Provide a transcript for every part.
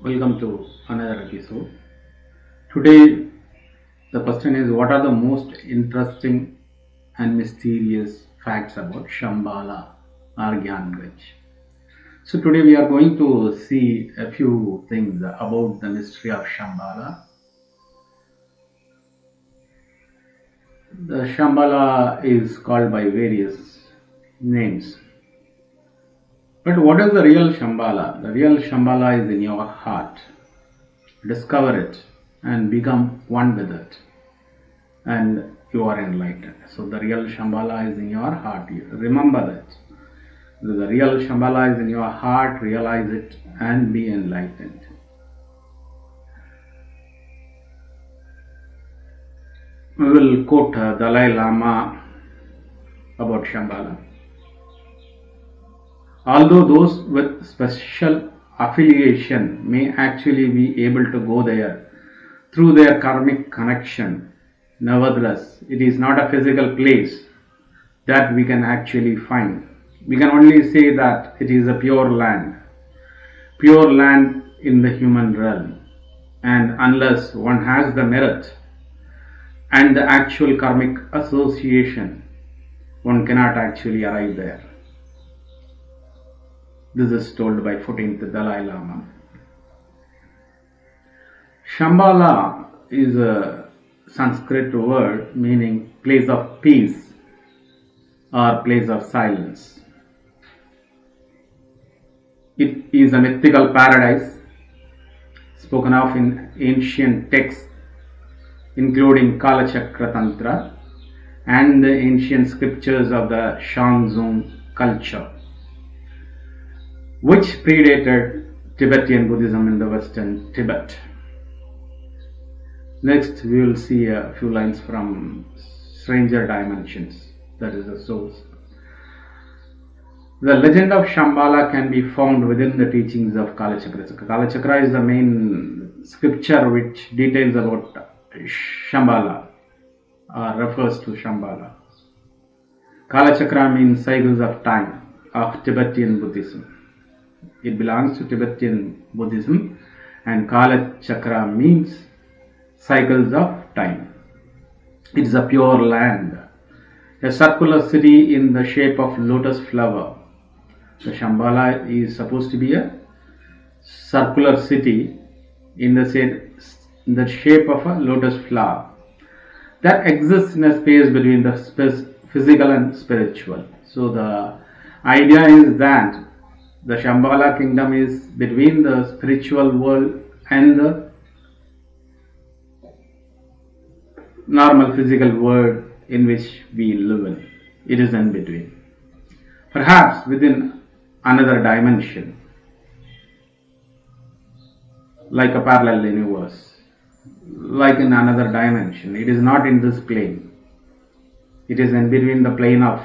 Welcome to another episode. Today, the question is, what are the most interesting and mysterious facts about Shambhala or Gyanganj? So, today we are going to see a few things about the mystery of Shambhala. The Shambhala is called by various names. But what is the real Shambhala? The real Shambhala is in your heart. Discover it and become one with it, and you are enlightened. So the real Shambhala is in your heart. Remember that. The real Shambhala is in your heart. Realize it and be enlightened. We will quote Dalai Lama about Shambhala. Although those with special affiliation may actually be able to go there through their karmic connection, nevertheless, it is not a physical place that we can actually find. We can only say that it is a pure land in the human realm, and unless one has the merit and the actual karmic association, one cannot actually arrive there. This is told by 14th Dalai Lama. Shambhala is a Sanskrit word meaning place of peace or place of silence. It is a mythical paradise spoken of in ancient texts including Kalachakra Tantra and the ancient scriptures of the Zhang Zhung culture, which predated Tibetan Buddhism in the Western Tibet. Next, we will see a few lines from Stranger Dimensions, that is the source. The legend of Shambhala can be found within the teachings of Kalachakra. Kalachakra is the main scripture which details about Shambhala, or refers to Shambhala. Kalachakra means cycles of time of Tibetan Buddhism. It belongs to Tibetan Buddhism, and Kalachakra means cycles of time. It is a pure land, a circular city in the shape of lotus flower. The Shambhala is supposed to be a circular city in the shape of a lotus flower that exists in a space between the physical and spiritual. So the idea is that the Shambhala kingdom is between the spiritual world and the normal physical world in which we live in. It is in between. Perhaps within another dimension, like a parallel universe, like in another dimension. It is not in this plane. It is in between the plane of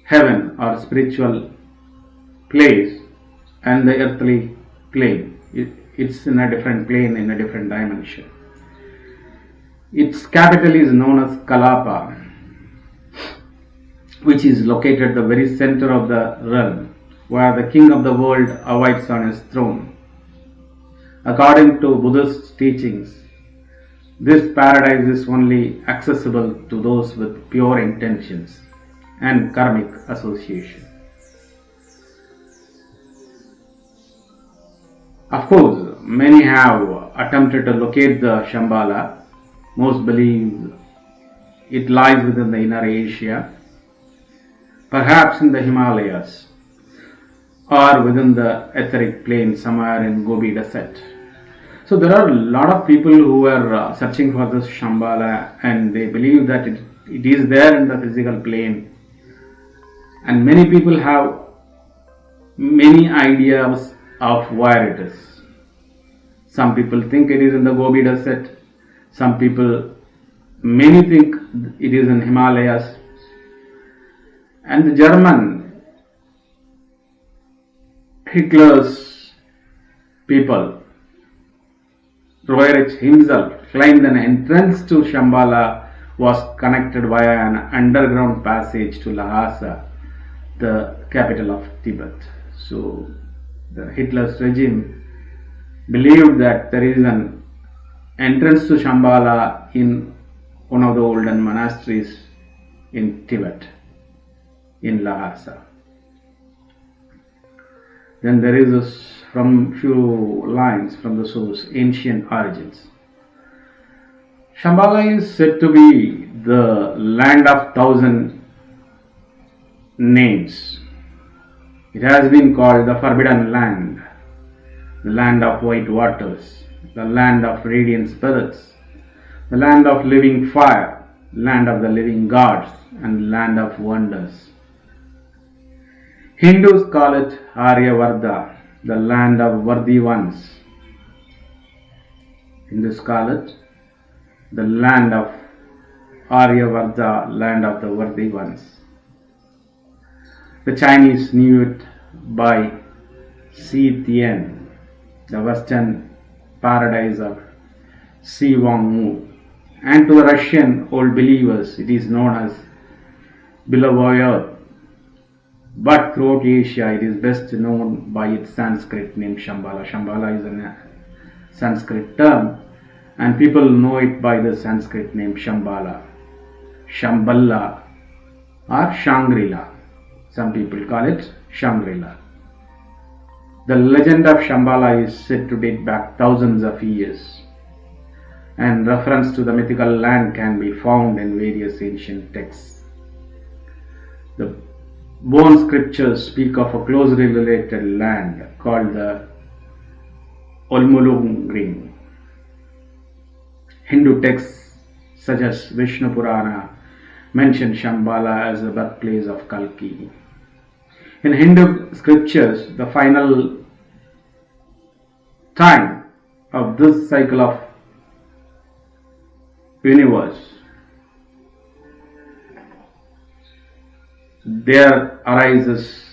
heaven or spiritual place and the earthly plane. It's in a different plane, in a different dimension. Its capital is known as Kalapa, which is located at the very center of the realm, where the king of the world awaits on his throne. According to Buddhist teachings, this paradise is only accessible to those with pure intentions and karmic association. Of course, many have attempted to locate the Shambhala. Most believe it lies within the inner Asia, perhaps in the Himalayas, or within the etheric plane somewhere in Gobi Desert. So there are a lot of people who are searching for this Shambhala, and they believe that it is there in the physical plane. And many people have many ideas of where it is. Some people think it is in the Gobi Desert. Many think it is in Himalayas. And the German Hitler's people, Govet himself claimed an entrance to Shambhala was connected via an underground passage to Lhasa, the capital of Tibet. So the Hitler's regime, believed that there is an entrance to Shambhala in one of the olden monasteries in Tibet, in Lhasa. Then there is this, from few lines from the source, ancient origins. Shambhala is said to be the land of 1,000 names. It has been called the Forbidden Land, the land of white waters, the land of radiant spirits, the land of living fire, land of the living gods, and land of wonders. Hindus call it Aryavardha, the land of worthy ones. Hindus call it the land of Aryavardha, land of the worthy ones. The Chinese knew it by Si Tien, the western paradise of Si Wang Mu, and to the Russian old believers it is known as Beloved Earth. But throughout Asia it is best known by its Sanskrit name Shambhala. Shambhala is a Sanskrit term, and people know it by the Sanskrit name Shambhala, Shambhala, or Shangrila. Some people call it Shangrila. The legend of Shambhala is said to date back thousands of years, and reference to the mythical land can be found in various ancient texts. The bone scriptures speak of a closely related land called the Olmulungring. Hindu texts such as Vishnu Purana mention Shambhala as the birthplace of Kalki. In Hindu scriptures, the final time of this cycle of universe, there arises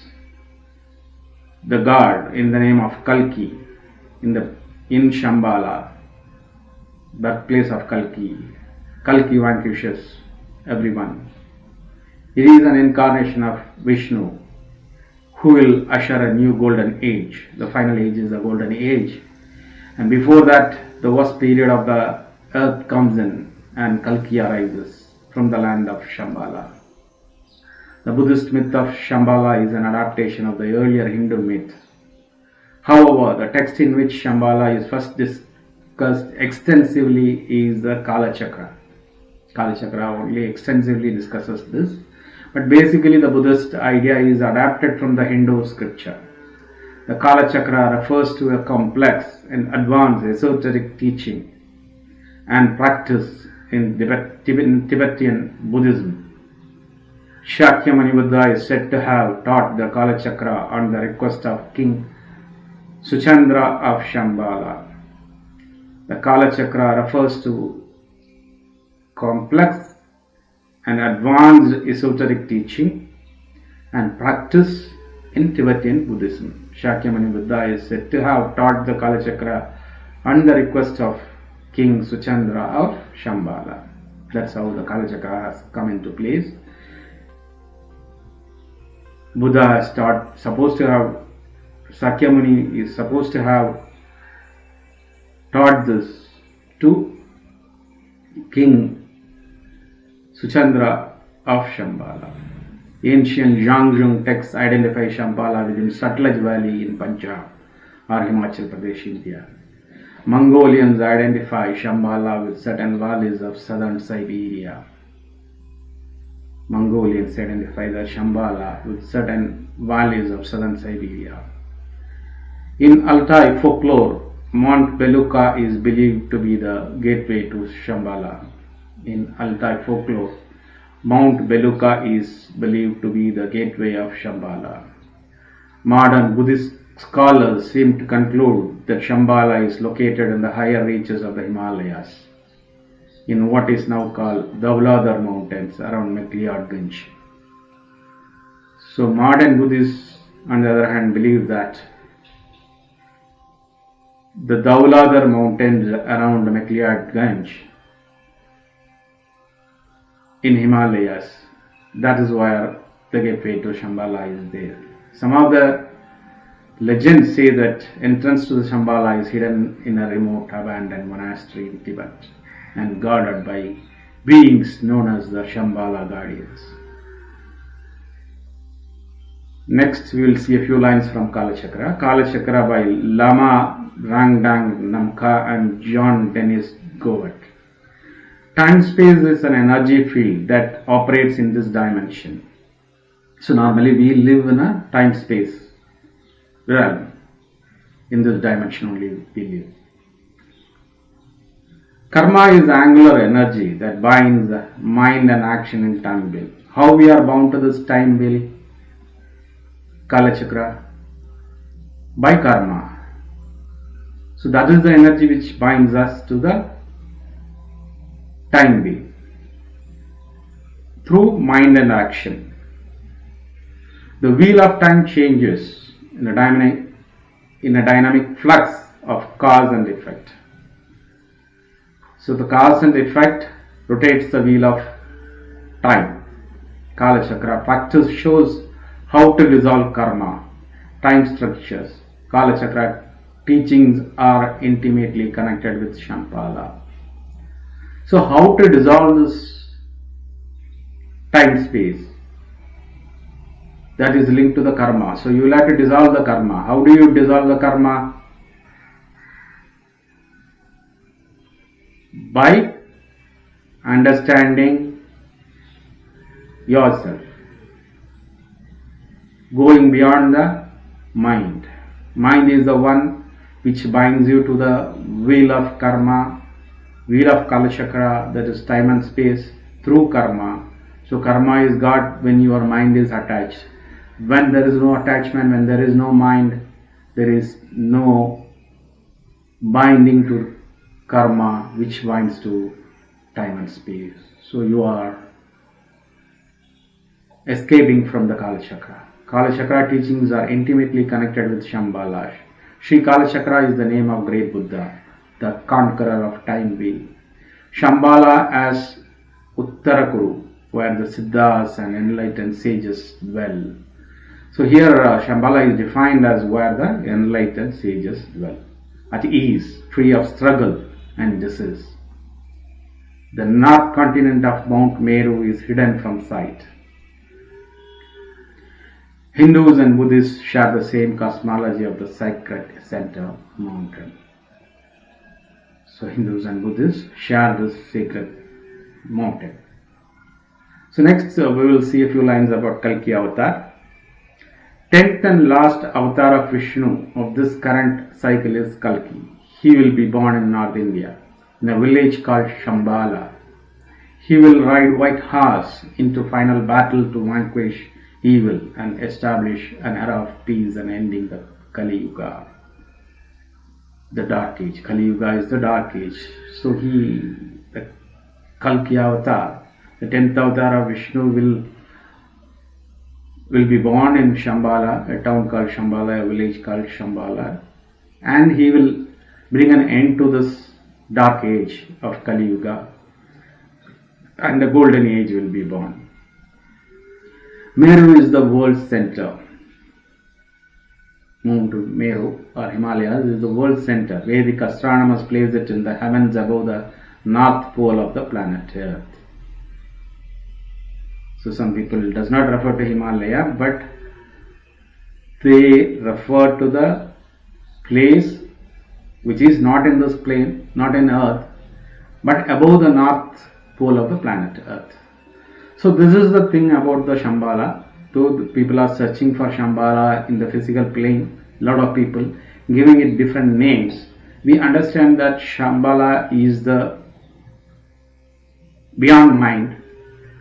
the god in the name of Kalki in Shambhala, birthplace of Kalki. Kalki vanquishes everyone. It is an incarnation of Vishnu who will usher a new golden age. The final age is the golden age, and before that the worst period of the earth comes in and Kalki arises from the land of Shambhala. The Buddhist myth of Shambhala is an adaptation of the earlier Hindu myth. However, the text in which Shambhala is first discussed extensively is the Kalachakra. Kalachakra only extensively discusses this, but basically the Buddhist idea is adapted from the Hindu scripture. The Kalachakra refers to a complex and advanced esoteric teaching and practice in Tibetan Buddhism. Shakyamuni Buddha is said to have taught the Kalachakra on the request of King Suchandra of Shambhala. The Kalachakra refers to complex and advanced esoteric teaching and practice in Tibetan Buddhism. Shakyamuni Buddha is said to have taught the Kalachakra on the request of King Suchandra of Shambhala. That's how the Kalachakra has come into place. Buddha is Shakyamuni is supposed to have taught this to King Suchandra of Shambhala. Ancient Zhang Zhung texts identify Shambhala within Sutlej Valley in Punjab or Himachal Pradesh, India. Mongolians identify Shambhala with certain valleys of southern Siberia. Mongolians identify the Shambhala with certain valleys of southern Siberia. In Altai folklore, Mount Beluka is believed to be the gateway to Shambhala. In Altai folklore, Mount Beluka is believed to be the gateway of Shambhala. Modern Buddhist scholars seem to conclude that Shambhala is located in the higher reaches of the Himalayas, in what is now called the Dauladhar Mountains around Gyanganj. So modern Buddhists, on the other hand, believe that the Dauladhar Mountains around Gyanganj in Himalayas, that is where the gateway to Shambhala is there. Some of the Legends say that entrance to the Shambhala is hidden in a remote abandoned monastery in Tibet and guarded by beings known as the Shambhala guardians. Next, we will see a few lines from Kalachakra. Kalachakra by Lama, Rangdang, Namkha and Johndennis, Govert. Time-space is an energy field that operates in this dimension. So normally we live in a time-space realm. In this dimension only we live. Karma is angular energy that binds mind and action in time wheel. How we are bound to this time wheel? Kalachakra, by karma. So that is the energy which binds us to the time wheel through mind and action. The wheel of time changes in a dynamic flux of cause and effect. So the cause and effect rotates the wheel of time. Kalachakra practice shows how to dissolve karma, time structures. Kalachakra teachings are intimately connected with Shambhala. So how to dissolve this time space? That is linked to the karma. So you will have to dissolve the karma. How do you dissolve the karma? By understanding yourself, going beyond the mind. Mind is the one which binds you to the wheel of karma, wheel of Kalachakra, that is time and space, through karma. So karma is got when your mind is attached. When there is no attachment, when there is no mind, there is no binding to karma which binds to time and space. So you are escaping from the Kalachakra. Kalachakra teachings are intimately connected with Shambhala. Sri Kalachakra is the name of great Buddha, the conqueror of time wheel. Shambhala as Uttarakuru, where the Siddhas and enlightened sages dwell. So here Shambhala is defined as where the enlightened sages dwell, at ease, free of struggle and disease. The north continent of Mount Meru is hidden from sight. Hindus and Buddhists share the same cosmology of the sacred center mountain. So Hindus and Buddhists share this sacred mountain. So next we will see a few lines about Kalki Avatar. 10th and last avatar of Vishnu of this current cycle is Kalki. He will be born in North India, in a village called Shambhala. He will ride white horse into final battle to vanquish evil and establish an era of peace and ending the Kali Yuga, the dark age. Kali Yuga is the dark age. So the Kalki Avatar, the 10th avatar of Vishnu will be born in Shambhala, a town called Shambhala, a village called Shambhala, and he will bring an end to this dark age of Kali Yuga, and the golden age will be born. Meru is the world's center. Mount Meru or Himalayas is the world's center. Vedic astronomers place it in the heavens above the north pole of the planet Earth. So some people does not refer to Himalaya, but they refer to the place which is not in this plane, not in Earth, but above the north pole of the planet Earth. So this is the thing about the Shambhala. Though people are searching for Shambhala in the physical plane, a lot of people giving it different names, we understand that Shambhala is the beyond mind.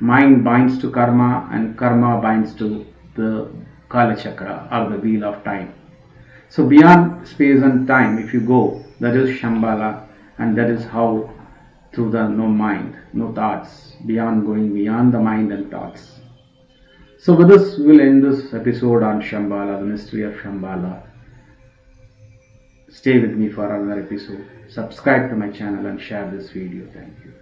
Mind binds to karma and karma binds to the Kalachakra or the wheel of time. So beyond space and time, if you go, that is Shambhala, and that is how through the no mind, no thoughts, going beyond the mind and thoughts. So with this, we'll end this episode on Shambhala, the mystery of Shambhala. Stay with me for another episode. Subscribe to my channel and share this video. Thank you.